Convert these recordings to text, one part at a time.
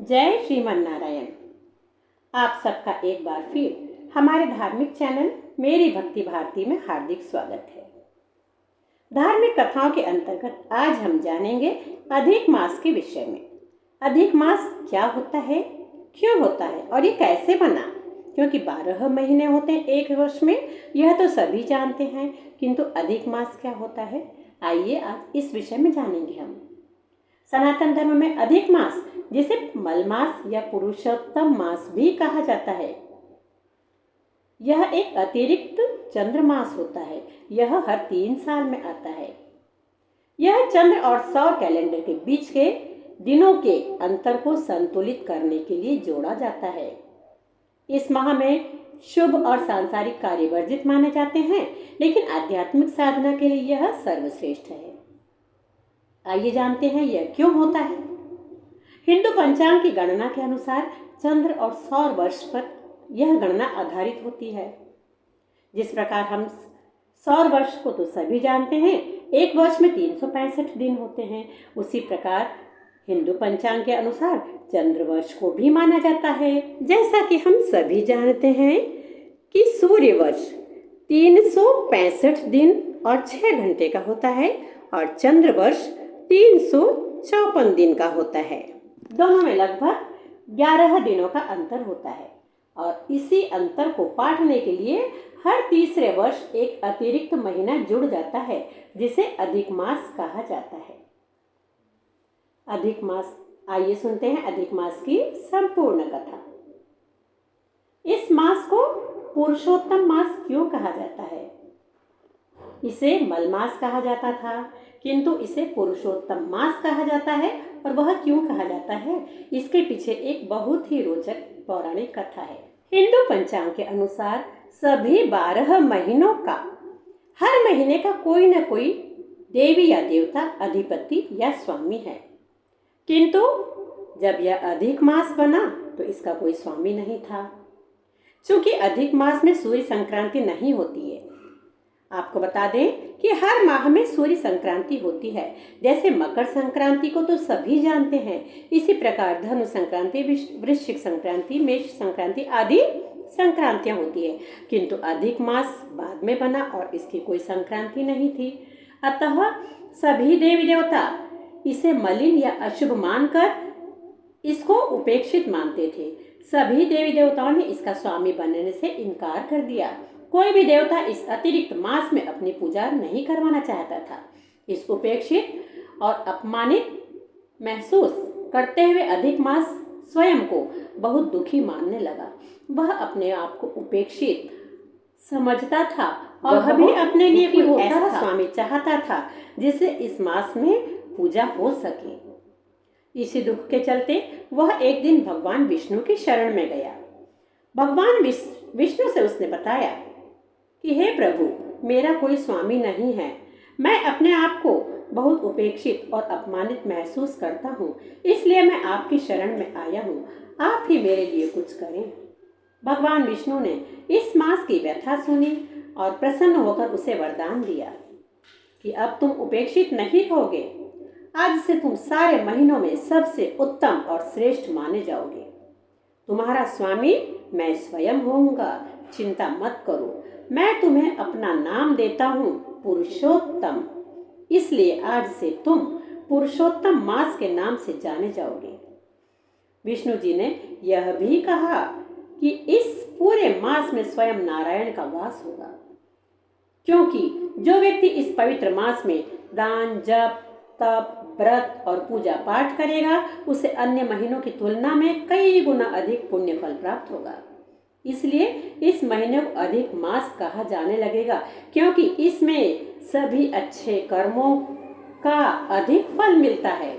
जय श्रीमन नारायण। आप सबका एक बार फिर हमारे धार्मिक चैनल मेरी भक्ति भारती में हार्दिक स्वागत है। धार्मिक कथाओं के अंतर्गत आज हम जानेंगे अधिक मास के विषय में। अधिक मास क्या होता है, क्यों होता है और ये कैसे बना? क्योंकि 12 महीने होते हैं एक वर्ष में, यह तो सभी जानते हैं, किंतु अधिक मास क्या होता है, आइए आज इस विषय में जानेंगे हम। सनातन धर्म में अधिक मास, जिसे मल मास या पुरुषोत्तम मास भी कहा जाता है, यह एक अतिरिक्त चंद्र मास होता है। यह हर 3 साल में आता है। यह चंद्र और सौर कैलेंडर के बीच के दिनों के अंतर को संतुलित करने के लिए जोड़ा जाता है। इस माह में शुभ और सांसारिक कार्य वर्जित माने जाते हैं, लेकिन आध्यात्मिक साधना के लिए यह सर्वश्रेष्ठ है। आइए जानते हैं यह क्यों होता है। हिंदू पंचांग की गणना के अनुसार चंद्र और सौर वर्ष पर यह गणना आधारित होती है। जिस प्रकार हम सौर वर्ष को तो सभी जानते हैं, एक वर्ष में 365 दिन होते हैं, उसी प्रकार हिंदू पंचांग के अनुसार चंद्र वर्ष को भी माना जाता है। जैसा कि हम सभी जानते हैं कि सूर्य वर्ष 365 दिन और 6 घंटे का होता है और चंद्र वर्ष 354 दिन का होता है। दोनों में लगभग 11 दिनों का अंतर होता है और इसी अंतर को पाटने के लिए हर तीसरे वर्ष एक अतिरिक्त महीना जुड़ जाता है, जिसे अधिक मास कहा जाता है। अधिक मास, आइए सुनते हैं अधिक मास की संपूर्ण कथा। इस मास को पुरुषोत्तम मास क्यों कहा जाता है? इसे मल मास कहा जाता था, किंतु इसे पुरुषोत्तम मास कहा जाता है। और वह क्यों कहा जाता है, इसके पीछे एक बहुत ही रोचक पौराणिक कथा है। हिंदू पंचांग के अनुसार सभी 12 महीनों का हर महीने का कोई न कोई देवी या देवता अधिपति या स्वामी है, किंतु जब यह अधिक मास बना तो इसका कोई स्वामी नहीं था। चूंकि अधिक मास में सूर्य संक्रांति नहीं होती है। आपको बता दें कि हर माह में सूर्य संक्रांति होती है। जैसे मकर संक्रांति को तो सभी जानते हैं, इसी प्रकार धनु संक्रांति, वृश्चिक संक्रांति, मेष संक्रांति आदि संक्रांतियां होती है, किंतु अधिक मास बाद में बना और इसकी कोई संक्रांति नहीं थी। अतः सभी देवी देवता इसे मलिन या अशुभ मानकर इसको उपेक्षित मानते थे। सभी देवी देवताओं ने इसका स्वामी बनने से इनकार कर दिया। कोई भी देवता इस अतिरिक्त मास में अपनी पूजा नहीं करवाना चाहता था। इस उपेक्षित और अपमानित महसूस करते हुए अधिक मास स्वयं को बहुत दुखी मानने लगा। वह अपने आप को उपेक्षित समझता था और वह भी अपने लिए कोई ऐसा स्वामी चाहता था जिससे इस मास में पूजा हो सके। इसी दुख के चलते वह एक दिन भगवान विष्णु की शरण में गया। भगवान विष्णु से उसने बताया कि हे प्रभु, मेरा कोई स्वामी नहीं है। मैं अपने आप को बहुत उपेक्षित और अपमानित महसूस करता हूँ, इसलिए मैं आपकी शरण में आया हूँ। आप ही मेरे लिए कुछ करें। भगवान विष्णु ने इस मास की व्यथा सुनी और प्रसन्न होकर उसे वरदान दिया कि अब तुम उपेक्षित नहीं होगे। आज से तुम सारे महीनों में सबसे उत्तम और श्रेष्ठ माने जाओगे। तुम्हारा स्वामी मैं स्वयं होऊंगा, चिंता मत करो। मैं तुम्हें अपना नाम देता हूँ, पुरुषोत्तम। इसलिए आज से तुम पुरुषोत्तम मास के नाम से जाने जाओगे। विष्णु जी ने यह भी कहा कि इस पूरे मास में स्वयं नारायण का वास होगा, क्योंकि जो व्यक्ति इस पवित्र मास में दान, जप, तप, व्रत और पूजा पाठ करेगा, उसे अन्य महीनों की तुलना में कई गुना अधिक पुण्य फल प्राप्त होगा। इसलिए इस महीने को अधिक मास कहा जाने लगेगा, क्योंकि इसमें सभी अच्छे कर्मों का अधिक फल मिलता है।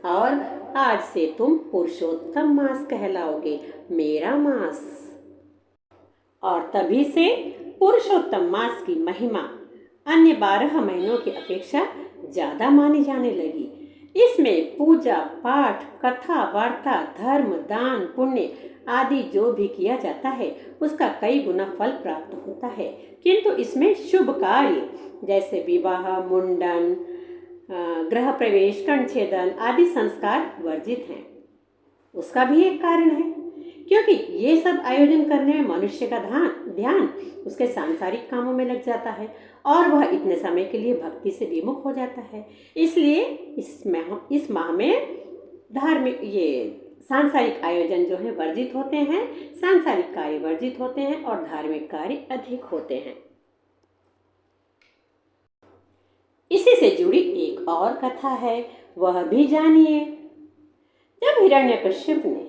और आज से तुम पुरुषोत्तम मास कहलाओगे, मेरा मास। और तभी से पुरुषोत्तम मास की महिमा अन्य 12 महीनों की अपेक्षा ज्यादा मानी जाने लगी। इसमें पूजा पाठ, कथा वार्ता, धर्म, दान, पुण्य आदि जो भी किया जाता है उसका कई गुना फल प्राप्त होता है, किंतु इसमें शुभ कार्य जैसे विवाह, मुंडन, गृह प्रवेश, कण्छेदन आदि संस्कार वर्जित हैं। उसका भी एक कारण है, क्योंकि ये सब आयोजन करने में मनुष्य का ध्यान उसके सांसारिक कामों में लग जाता है और वह इतने समय के लिए भक्ति से विमुख हो जाता है। इसलिए इस माह में धार्मिक ये सांसारिक आयोजन जो है वर्जित होते हैं, सांसारिक कार्य वर्जित होते हैं और धार्मिक कार्य अधिक होते हैं। इसी से जुड़ी एक और कथा है, वह भी जानिए। जब हिरण्यकश्यप ने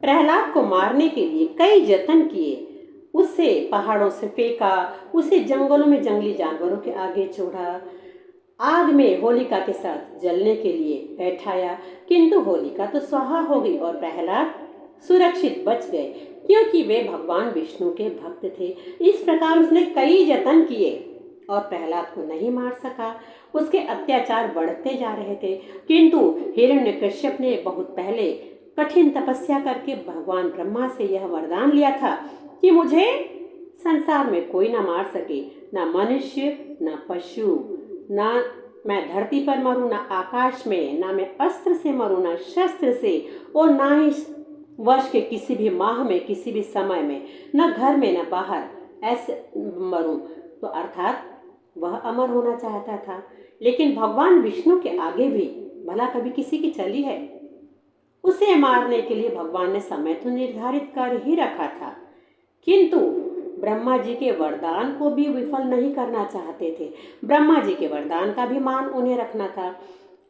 प्रहलाद को मारने के लिए कई जतन किए, उसे पहाड़ों से फेंका, उसे जंगलों में जंगली जानवरों के आगे छोड़ा, आग में होलिका के साथ जलने के लिए बैठाया, किंतु होलिका तो स्वाहा हो गई और प्रहलाद सुरक्षित बच गए, क्योंकि वे भगवान विष्णु के भक्त थे। इस प्रकार उसने कई जतन किए और प्रहलाद को नहीं मार सका। उसके अत्याचार बढ़ते जा रहे थे, किंतु हिरण्यकश्यप ने बहुत पहले कठिन तपस्या करके भगवान ब्रह्मा से यह वरदान लिया था कि मुझे संसार में कोई ना मार सके, ना मनुष्य, ना पशु, ना मैं धरती पर मरूं, ना आकाश में, ना मैं अस्त्र से मरूं, ना शस्त्र से, और ना ही वर्ष के किसी भी माह में, किसी भी समय में, ना घर में, ना बाहर ऐसे मरूं। तो अर्थात वह अमर होना चाहता था, लेकिन भगवान विष्णु के आगे भी भला कभी किसी की चली है? उसे मारने के लिए भगवान ने समय तो निर्धारित कर ही रखा था, किंतु ब्रह्मा जी के वरदान को भी विफल नहीं करना चाहते थे। ब्रह्मा जी के वरदान का भी मान उन्हें रखना था।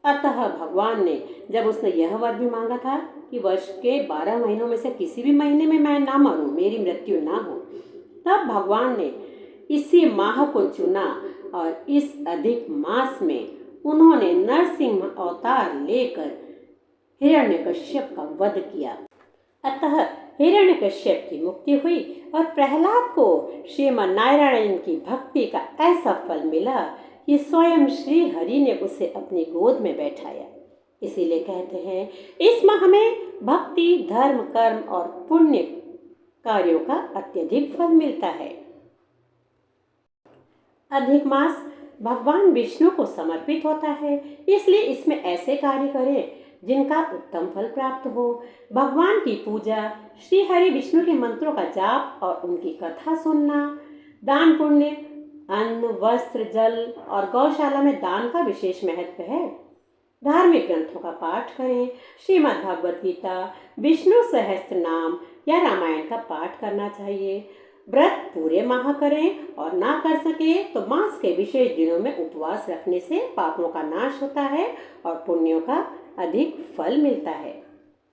अतः भगवान ने, जब उसने यह वर भी मांगा था कि वर्ष के 12 महीनों में से किसी भी महीने में मैं ना मरूं, मेरी मृत्यु ना हो, तब भगवान ने इसी माह को चुना और इस अधिक मास में उन्होंने नरसिंह अवतार लेकर हिरण्यकश्यप का वध किया। अतः हिरण्यकश्यप की मुक्ति हुई और प्रहलाद को श्रीमन नारायण की भक्ति का ऐसा फल मिला कि स्वयं श्री हरि ने उसे अपनी गोद में बैठाया। इसीलिए कहते हैं इस माह में भक्ति, धर्म, कर्म और पुण्य कार्यों का अत्यधिक फल मिलता है। अधिक मास भगवान विष्णु को समर्पित होता है, इसलिए इसमें ऐसे कार्य करें जिनका उत्तम फल प्राप्त हो। भगवान की पूजा, श्री हरि विष्णु के मंत्रों का जाप और उनकी कथा सुनना, दान पुण्य, अन्न, वस्त्र, जल और गौशाला में दान का विशेष महत्व है। धार्मिक ग्रंथों का पाठ करें, श्रीमद् भागवत गीता, विष्णु सहस्त्र नाम या रामायण का पाठ करना चाहिए। व्रत पूरे माह करें और ना कर सके तो मास के विशेष दिनों में उपवास रखने से पापों का नाश होता है और पुण्यों का अधिक फल मिलता है।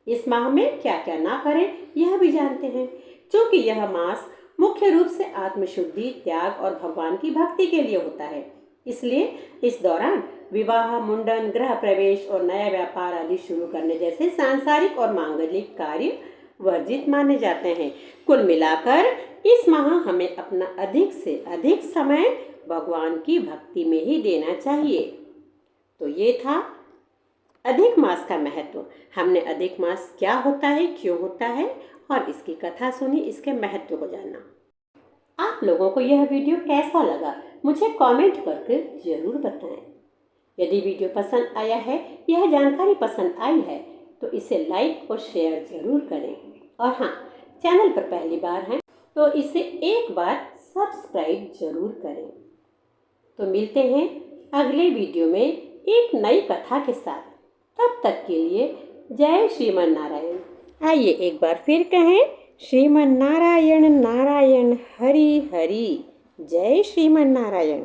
इस माह में क्या क्या ना करें यह भी जानते हैं। क्योंकि यह मास मुख्य रूप से आत्मशुद्धि, त्याग और भगवान की भक्ति के लिए होता है, इसलिए इस दौरान विवाह, मुंडन, गृह प्रवेश और नया व्यापार आदि शुरू करने जैसे सांसारिक और मांगलिक कार्य वर्जित माने जाते हैं। कुल मिलाकर इस माह हमें अपना अधिक से अधिक समय भगवान की भक्ति में ही देना चाहिए। तो ये था अधिक मास का महत्व। हमने अधिक मास क्या होता है, क्यों होता है और इसकी कथा सुनी, इसके महत्व को जाना। आप लोगों को यह वीडियो कैसा लगा मुझे कमेंट करके जरूर बताएं। यदि वीडियो पसंद आया है, यह जानकारी पसंद आई है, तो इसे लाइक और शेयर जरूर करें। और हाँ, चैनल पर पहली बार हैं तो इसे एक बार सब्सक्राइब जरूर करें। तो मिलते हैं अगले वीडियो में एक नई कथा के साथ। तब तक के लिए जय श्रीमन नारायण। आइए एक बार फिर कहें, श्रीमन नारायण नारायण हरि हरि। जय श्रीमन नारायण।